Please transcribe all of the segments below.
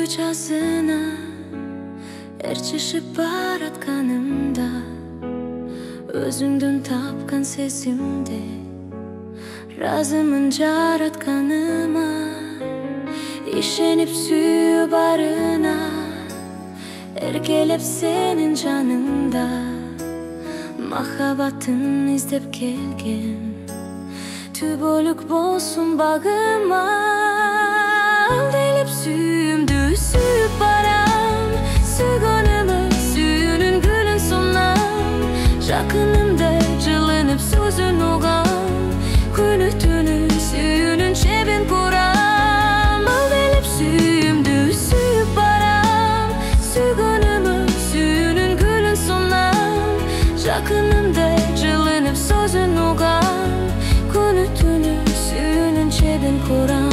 жазына ээрчишип баратканымда өзүңдүн тапкан сезимде разымын жаратканыма ишенип сүйүү барына эркелеп сенин жаныңда махаббатын издеп келген түбөлүк болсун багыма алделеп сүйүүмдү сүйүп барам сүйгөнүмө сүйүүнүн гүлүн сунам жакынымда жылынып сөзүн угам күнү түнү сүйүүнүн чебин курам алделеп сүйүүмдү сүйүп барам сүйгөнүмө сүйүүнүн гүлүн сунам жакынымда жылынып сөзүн угам күнү түнү сүйүүнүн чебин курам.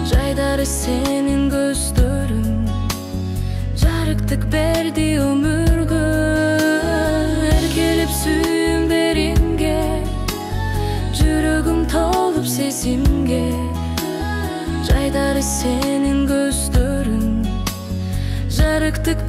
Жайдары сенин көздөрүң жарыктык берди өмүргө эркелеп сүйүүм беримге жүрөгүм толуп сезимге жайдары сенин көздөрүң жарыктык